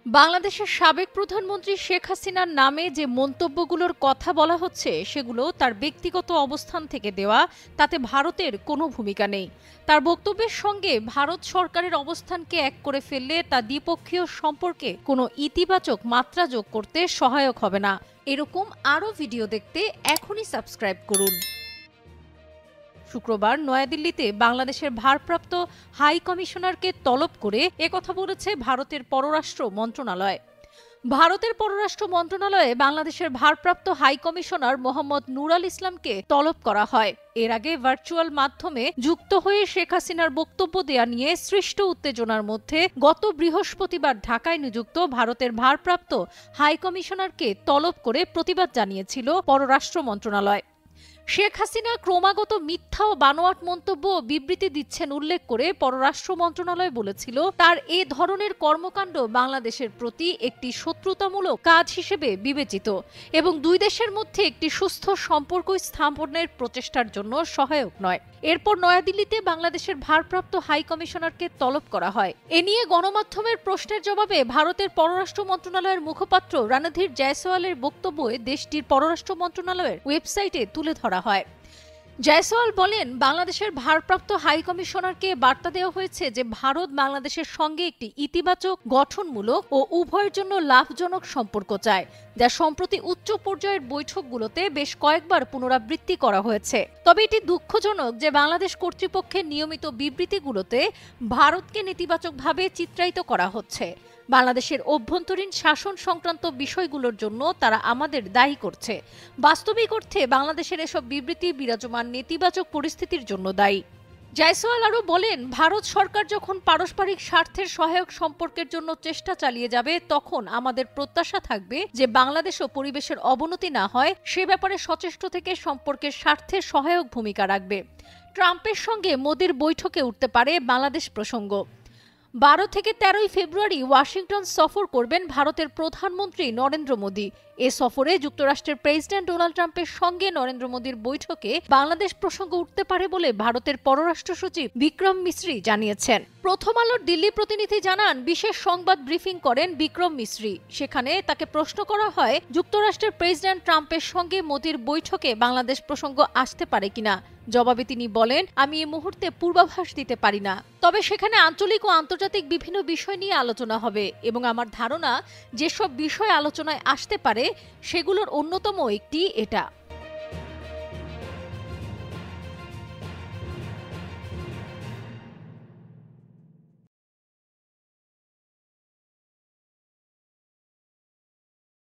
বাংলাদেশের সাবেক প্রধানমন্ত্রী শেখ হাসিনার নামে যে মন্তব্যগুলোর কথা বলা হচ্ছে সেগুলো তার ব্যক্তিগত অবস্থান থেকে দেওয়া, তাতে ভারতের কোনো ভূমিকা নেই। তার বক্তব্যের সঙ্গে ভারত সরকারের অবস্থানকে এক করে ফেললে তা দ্বিপক্ষীয় সম্পর্কে কোনো ইতিবাচক মাত্রা যোগ করতে সহায়ক হবে না। এরকম আরও ভিডিও দেখতে এখনই সাবস্ক্রাইব করুন। শুক্রবার নয়াদিল্লিতে বাংলাদেশের ভারপ্রাপ্ত হাই কমিশনারকে তলব করে একথা বলেছে ভারতের পররাষ্ট্র মন্ত্রণালয়। ভারতের পররাষ্ট্র মন্ত্রণালয়ে বাংলাদেশের ভারপ্রাপ্ত হাই কমিশনার মোহাম্মদ নুরাল ইসলামকে তলব করা হয়। এর আগে ভার্চুয়াল মাধ্যমে যুক্ত হয়ে শেখ হাসিনার বক্তব্য দেয়া নিয়ে সৃষ্ট উত্তেজনার মধ্যে গত বৃহস্পতিবার ঢাকায় নিযুক্ত ভারতের ভারপ্রাপ্ত হাই কমিশনারকে তলব করে প্রতিবাদ জানিয়েছিল পররাষ্ট্র মন্ত্রণালয়। শেখ হাসিনা ক্রমাগত মিথ্যা ও বানোয়াট মন্তব্য ও বিবৃতি দিচ্ছেন উল্লেখ করে পররাষ্ট্র মন্ত্রণালয় বলেছিল, তার এ ধরনের কর্মকাণ্ড বাংলাদেশের প্রতি একটি শত্রুতামূলক কাজ হিসেবে বিবেচিত এবং দুই দেশের মধ্যে একটি সুস্থ সম্পর্ক স্থাপনের প্রচেষ্টার জন্য সহায়ক নয়। এরপর নয়াদিল্লিতে বাংলাদেশের ভারপ্রাপ্ত হাই কমিশনারকে তলব করা হয়। এ নিয়ে গণমাধ্যমের প্রশ্নের জবাবে ভারতের পররাষ্ট্র মন্ত্রণালয়ের মুখপাত্র রণধীর জয়সওয়ালের বক্তব্য দেশটির পররাষ্ট্র মন্ত্রণালয়ের ওয়েবসাইটে তুলে ধরা হয়। জয়সওয়াল বলেন, বাংলাদেশের ভারপ্রাপ্ত হাই কমিশনারকে বার্তা দেওয়া হয়েছে যে ভারত বাংলাদেশের সঙ্গে একটি ইতিবাচক, গঠনমূলক ও উভয়ের জন্য লাভজনক সম্পর্ক চায়, যা সম্প্রতি উচ্চ পর্যায়ের বৈঠকগুলোতে বেশ কয়েকবার পুনরাবৃত্তি করা হয়েছে। তবে এটি দুঃখজনক যে বাংলাদেশ কর্তৃপক্ষের নিয়মিত বিবৃতিগুলোতে ভারতকে নেতিবাচকভাবে চিত্রায়িত করা হচ্ছে। বাংলাদেশের অভ্যন্তরীণ শাসন সংক্রান্ত বিষয়গুলোর জন্য তারা আমাদের দায়ী করছে। বাস্তবিক অর্থে বাংলাদেশের এসব বিবৃতি বিরাজমান নেতিবাচক পরিস্থিতির জন্য দায়ী। জয়সওয়াল আরও বলেন, ভারত সরকার যখন পারস্পরিক স্বার্থের সহায়ক সম্পর্কের জন্য চেষ্টা চালিয়ে যাবে, তখন আমাদের প্রত্যাশা থাকবে যে বাংলাদেশ ও পরিবেশের অবনতি না হয় সে ব্যাপারে সচেষ্ট থেকে সম্পর্কের স্বার্থে সহায়ক ভূমিকা রাখবে। ট্রাম্পের সঙ্গে মোদির বৈঠকে উঠতে পারে বাংলাদেশ প্রসঙ্গ। 12 থেকে 13 ফেব্রুয়ারি ওয়াশিংটন সফর করবেন ভারতের প্রধানমন্ত্রী নরেন্দ্র মোদী। এ সফরে যুক্তরাষ্ট্রের প্রেসিডেন্ট ডোনাল্ড ট্রাম্পের সঙ্গে নরেন্দ্র মোদীর বৈঠকে বাংলাদেশ প্রসঙ্গ উঠতে পারে বলে ভারতের পররাষ্ট্র সচিব বিক্রম মিশ্রি জানিয়েছেন। প্রথম আলোর দিল্লি প্রতিনিধি জানান, বিশেষ সংবাদ ব্রিফিং করেন বিক্রম মিশ্রি। সেখানে তাকে প্রশ্ন করা হয়, যুক্তরাষ্ট্রের প্রেসিডেন্ট ট্রাম্পের সঙ্গে মোদীর বৈঠকে বাংলাদেশ প্রসঙ্গ আসতে পারে কিনা। জবাবে তিনি বলেন, আমি এই মুহূর্তে পূর্বাভাস দিতে পারি না, তবে সেখানে আঞ্চলিক ও আন্তর্জাতিক বিভিন্ন বিষয় নিয়ে আলোচনা হবে এবং আমার ধারণা যেসব বিষয় আলোচনায় আসতে পারে সেগুলোর অন্যতম একটি এটা।